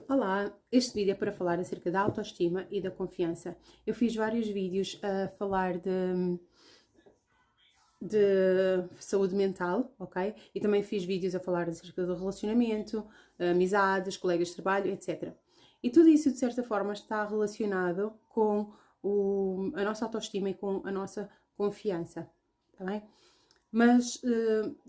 Olá, este vídeo é para falar acerca da autoestima e da confiança. Eu fiz vários vídeos a falar de saúde mental, ok? E também fiz vídeos a falar acerca do relacionamento, amizades, colegas de trabalho, etc. E tudo isso, de certa forma, está relacionado com a nossa autoestima e com a nossa confiança, tá bem? Mas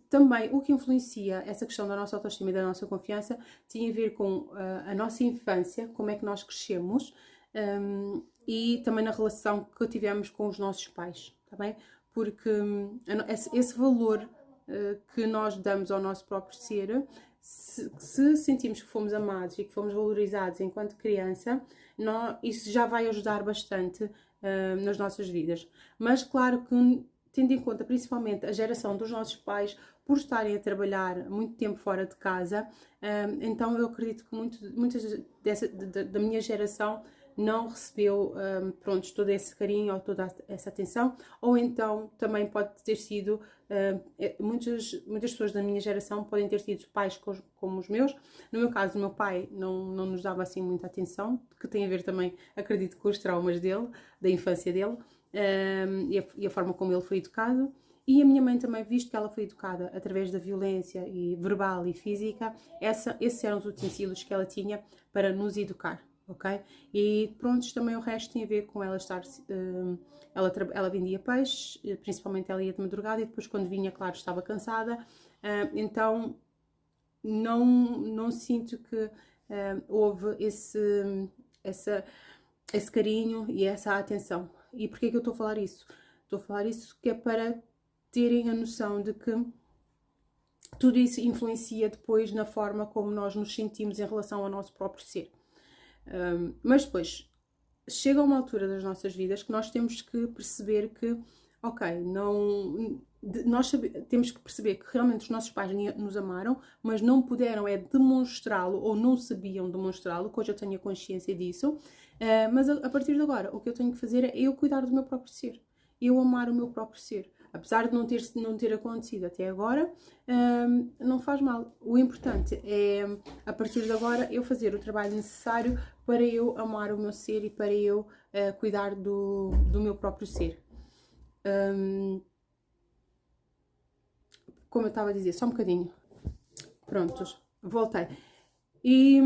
também o que influencia essa questão da nossa autoestima e da nossa confiança tem a ver com a nossa infância, como é que nós crescemos e também na relação que tivemos com os nossos pais, tá bem? Porque esse valor que nós damos ao nosso próprio ser, se sentimos que fomos amados e que fomos valorizados enquanto criança, isso já vai ajudar bastante nas nossas vidas. Mas claro que tendo em conta principalmente a geração dos nossos pais, por estarem a trabalhar muito tempo fora de casa, então eu acredito que muitas da minha geração não recebeu todo esse carinho ou toda essa atenção, ou então também pode ter sido, muitas pessoas da minha geração podem ter sido pais como os meus. No meu caso, o meu pai não nos dava assim muita atenção, que tem a ver também, acredito, com os traumas dele, da infância dele. E a forma como ele foi educado, e a minha mãe também, visto que ela foi educada através da violência e verbal e física, esses eram os utensílios que ela tinha para nos educar, ok? E pronto, também o resto tem a ver com ela estar, ela vendia peixe, principalmente ela ia de madrugada e depois quando vinha, claro, estava cansada, então não sinto que houve esse carinho e essa atenção. E porquê é que eu estou a falar isso? Estou a falar isso que é para terem a noção de que tudo isso influencia depois na forma como nós nos sentimos em relação ao nosso próprio ser. Mas depois, chega uma altura das nossas vidas que nós temos que perceber que, ok, nós temos que perceber que realmente os nossos pais nos amaram, mas não puderam demonstrá-lo ou não sabiam demonstrá-lo, que hoje eu tenho a consciência disso. Mas a partir de agora, o que eu tenho que fazer é eu cuidar do meu próprio ser, eu amar o meu próprio ser. Apesar de não ter acontecido até agora, não faz mal. O importante é, a partir de agora, eu fazer o trabalho necessário para eu amar o meu ser e para eu cuidar do meu próprio ser. Como eu estava a dizer, só um bocadinho. Prontos, voltei. E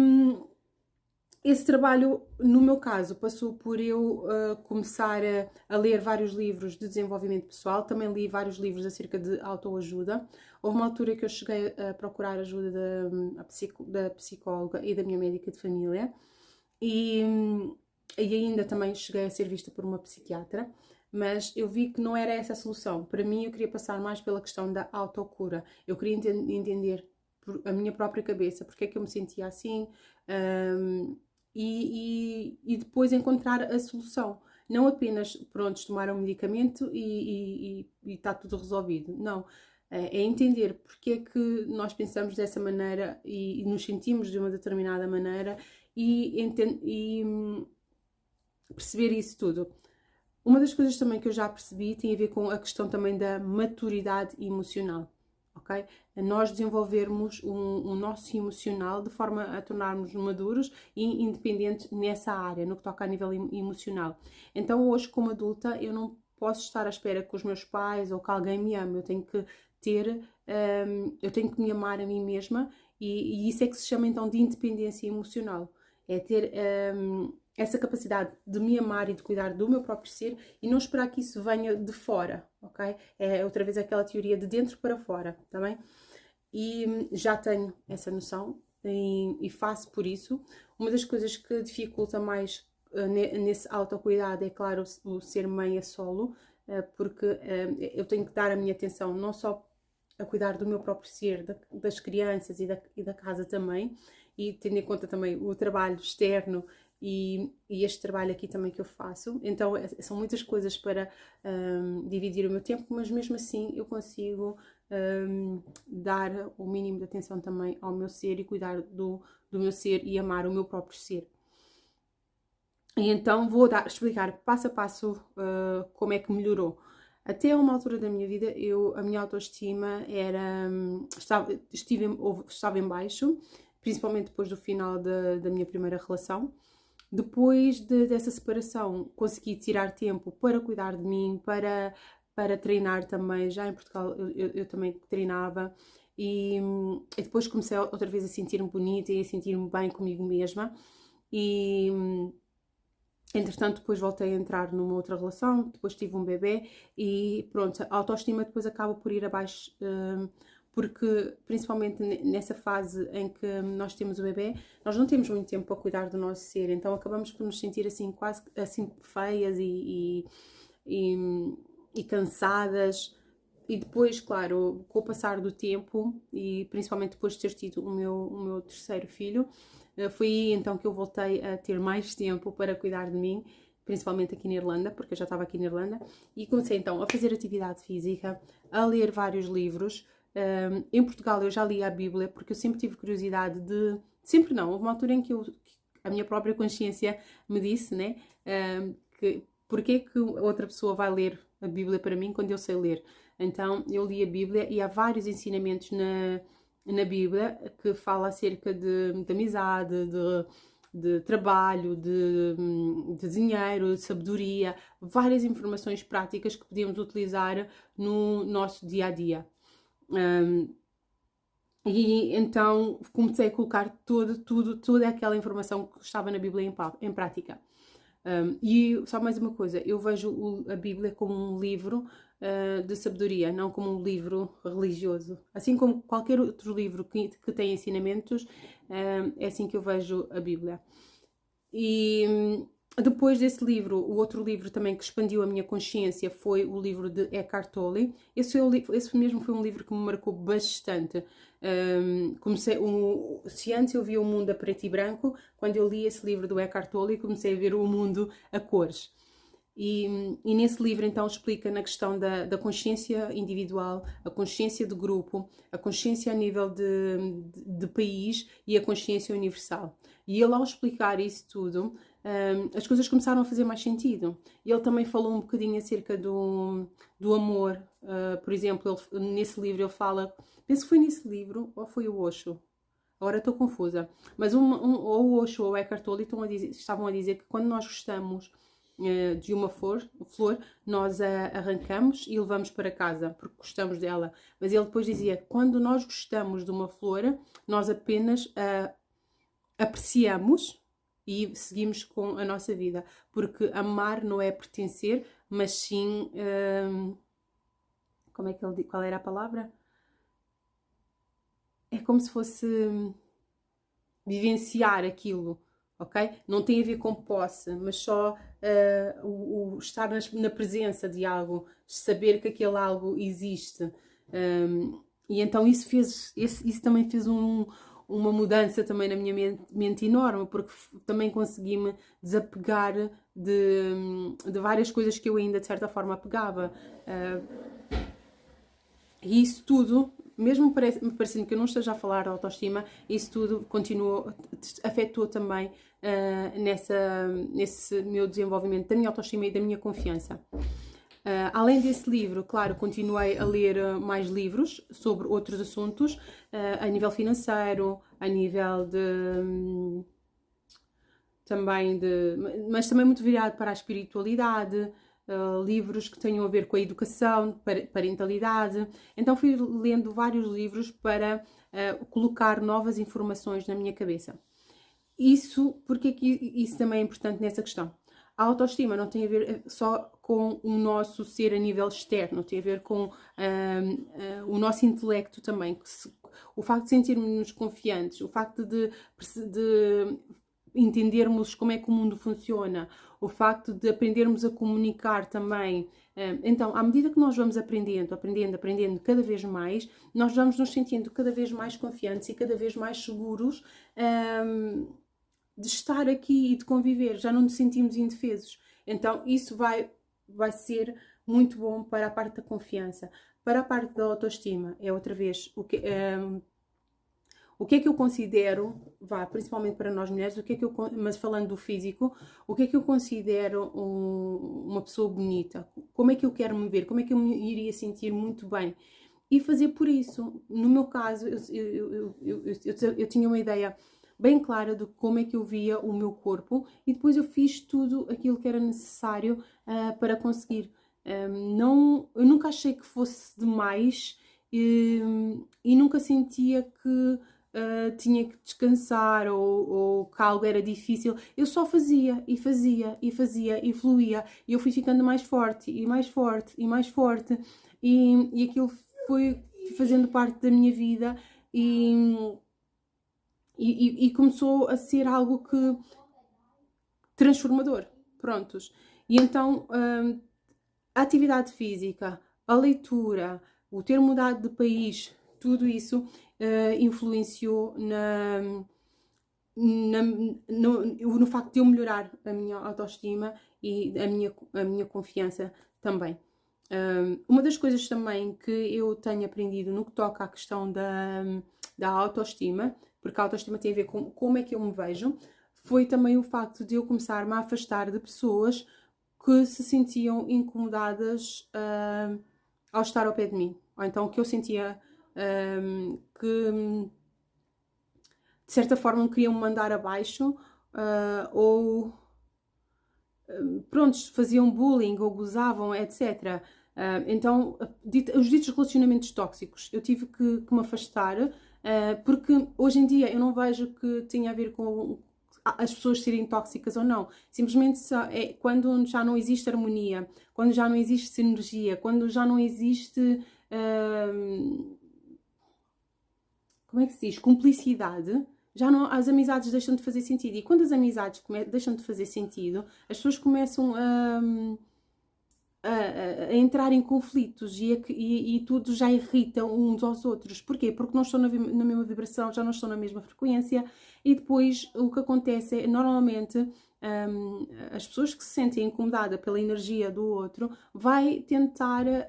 esse trabalho, no meu caso, passou por eu começar a ler vários livros de desenvolvimento pessoal. Também li vários livros acerca de autoajuda. Houve uma altura que eu cheguei a procurar ajuda da psicóloga e da minha médica de família. E ainda também cheguei a ser vista por uma psiquiatra. Mas eu vi que não era essa a solução. Para mim, eu queria passar mais pela questão da autocura. Eu queria entender por a minha própria cabeça porque é que eu me sentia assim, e depois encontrar a solução. Não apenas, pronto, tomar um medicamento e está tudo resolvido. Não. É entender porque é que nós pensamos dessa maneira e nos sentimos de uma determinada maneira e perceber isso tudo. Uma das coisas também que eu já percebi tem a ver com a questão também da maturidade emocional, ok? Nós desenvolvermos um nosso emocional de forma a tornarmos maduros e independentes nessa área, no que toca a nível emocional. Então hoje, como adulta, eu não posso estar à espera que os meus pais ou que alguém me ame, eu tenho que eu tenho que me amar a mim mesma e isso é que se chama então de independência emocional. É ter essa capacidade de me amar e de cuidar do meu próprio ser e não esperar que isso venha de fora, ok? É outra vez aquela teoria de dentro para fora, tá bem? E já tenho essa noção e faço por isso. Uma das coisas que dificulta mais nesse autocuidado é, claro, o ser mãe a solo, porque eu tenho que dar a minha atenção não só a cuidar do meu próprio ser, das crianças e da casa também, e tendo em conta também o trabalho externo e este trabalho aqui também que eu faço. Então são muitas coisas para dividir o meu tempo, mas mesmo assim eu consigo dar o mínimo de atenção também ao meu ser e cuidar do meu ser e amar o meu próprio ser. E então vou explicar passo a passo como é que melhorou. Até uma altura da minha vida, a minha autoestima estava em baixo, principalmente depois do final da minha primeira relação. Depois dessa separação, consegui tirar tempo para cuidar de mim, para treinar também. Já em Portugal eu também treinava. E depois comecei outra vez a sentir-me bonita e a sentir-me bem comigo mesma. E entretanto depois voltei a entrar numa outra relação, depois tive um bebê e pronto, a autoestima depois acaba por ir abaixo, porque principalmente nessa fase em que nós temos o bebê, nós não temos muito tempo para cuidar do nosso ser, então acabamos por nos sentir assim quase assim feias e cansadas. E depois, claro, com o passar do tempo e principalmente depois de ter tido o meu terceiro filho, foi aí então que eu voltei a ter mais tempo para cuidar de mim, principalmente aqui na Irlanda, porque eu já estava aqui na Irlanda, e comecei então a fazer atividade física, a ler vários livros. Em Portugal eu já li a Bíblia, porque eu sempre tive curiosidade de... Sempre não, houve uma altura em que a minha própria consciência me disse, né, que porque é que outra pessoa vai ler a Bíblia para mim quando eu sei ler? Então eu li a Bíblia e há vários ensinamentos na Bíblia que fala acerca de amizade, de trabalho, de dinheiro, de sabedoria, várias informações práticas que podemos utilizar no nosso dia a dia. E então comecei a colocar toda aquela informação que estava na Bíblia em prática. E só mais uma coisa, eu vejo a Bíblia como um livro de sabedoria, não como um livro religioso. Assim como qualquer outro livro que tem ensinamentos, é assim que eu vejo a Bíblia. E depois desse livro, o outro livro também que expandiu a minha consciência foi o livro de Eckhart Tolle. Esse mesmo foi um livro que me marcou bastante. Se antes eu via o mundo a preto e branco, quando eu li esse livro do Eckhart Tolle, comecei a ver o mundo a cores. E nesse livro então explica na questão da consciência individual, a consciência de grupo, a consciência a nível de país e a consciência universal. E ele, ao explicar isso tudo, as coisas começaram a fazer mais sentido. E ele também falou um bocadinho acerca do amor. Por exemplo, nesse livro ele fala, penso que foi nesse livro ou foi o Osho, agora estou confusa, mas ou o Osho ou o Eckhart Tolle estavam a dizer que quando nós gostamos de uma flor, nós a arrancamos e levamos para casa, porque gostamos dela. Mas ele depois dizia que quando nós gostamos de uma flor, nós apenas apreciamos e seguimos com a nossa vida. Porque amar não é pertencer, mas sim... qual era a palavra? É como se fosse vivenciar aquilo. Okay? Não tem a ver com posse, mas só o estar na presença de algo, saber que aquele algo existe. E então isso também fez uma mudança também na minha mente enorme, porque também consegui-me desapegar de várias coisas que eu ainda de certa forma apegava. E isso tudo, mesmo me parecendo que eu não esteja a falar de autoestima, isso tudo afetou também nesse meu desenvolvimento da minha autoestima e da minha confiança. Além desse livro, claro, continuei a ler mais livros sobre outros assuntos, a nível financeiro, a nível mas também muito virado para a espiritualidade, livros que tenham a ver com a educação, parentalidade. Então fui lendo vários livros para colocar novas informações na minha cabeça. Porque é que isso também é importante nessa questão? A autoestima não tem a ver só com o nosso ser a nível externo, tem a ver com o nosso intelecto também. O facto de sentirmos confiantes, o facto de entendermos como é que o mundo funciona, o facto de aprendermos a comunicar também. Então, à medida que nós vamos aprendendo cada vez mais, nós vamos nos sentindo cada vez mais confiantes e cada vez mais seguros de estar aqui e de conviver. Já não nos sentimos indefesos. Então, isso vai ser muito bom para a parte da confiança. Para a parte da autoestima, é outra vez o que é que eu considero, principalmente para nós mulheres, mas falando do físico, o que é que eu considero uma pessoa bonita? Como é que eu quero me ver? Como é que eu me iria sentir muito bem? e fazer por isso. No meu caso, eu tinha uma ideia bem clara de como é que eu via o meu corpo e depois eu fiz tudo aquilo que era necessário para conseguir. Eu nunca achei que fosse demais e nunca sentia que tinha que descansar ou que algo era difícil. Eu só fazia e fazia e fazia e fluía e eu fui ficando mais forte e mais forte e mais forte e aquilo foi fazendo parte da minha vida e começou a ser algo que transformador. Prontos. E então a atividade física, a leitura, o ter mudado de país, tudo isso influenciou no facto de eu melhorar a minha autoestima e a minha confiança também. Uma das coisas também que eu tenho aprendido no que toca à questão da autoestima, porque a autoestima tem a ver com como é que eu me vejo, foi também o facto de eu começar-me a afastar de pessoas que se sentiam incomodadas ao estar ao pé de mim. Ou então que eu sentia que de certa forma me queriam mandar abaixo ou prontos, faziam bullying ou gozavam, etc. Então, os ditos relacionamentos tóxicos, eu tive que me afastar porque hoje em dia eu não vejo que tenha a ver com as pessoas serem tóxicas ou não. Simplesmente é quando já não existe harmonia, quando já não existe sinergia, quando já não existe como é que se diz? Cumplicidade, já não, as amizades deixam de fazer sentido. E quando as amizades deixam de fazer sentido, as pessoas começam a entrar em conflitos e tudo já irrita uns aos outros. Porquê? Porque não estão na mesma vibração, já não estão na mesma frequência e depois o que acontece é, normalmente, as pessoas que se sentem incomodadas pela energia do outro vai tentar, de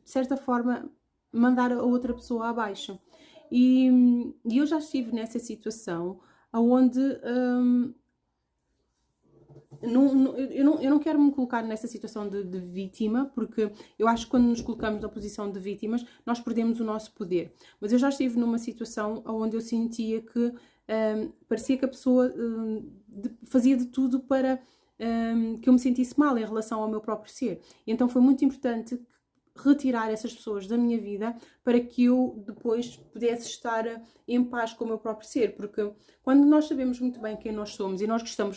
certa forma, mandar a outra pessoa abaixo. E eu já estive nessa situação onde eu não quero me colocar nessa situação de vítima, porque eu acho que quando nos colocamos na posição de vítimas, nós perdemos o nosso poder. Mas eu já estive numa situação onde eu sentia que parecia que a pessoa fazia de tudo para que eu me sentisse mal em relação ao meu próprio ser. E então foi muito importante retirar essas pessoas da minha vida para que eu depois pudesse estar em paz com o meu próprio ser, porque quando nós sabemos muito bem quem nós somos e nós gostamos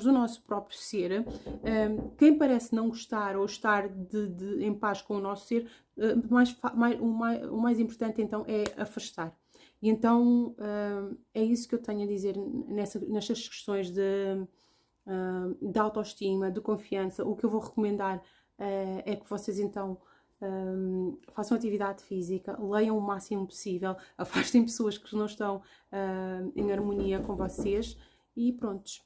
do nosso próprio ser, quem parece não gostar ou estar em paz com o nosso ser, o mais importante então é afastar. E então é isso que eu tenho a dizer nestas questões de autoestima, de confiança. O que eu vou recomendar é que vocês então façam atividade física, leiam o máximo possível, afastem pessoas que não estão em harmonia com vocês e prontos.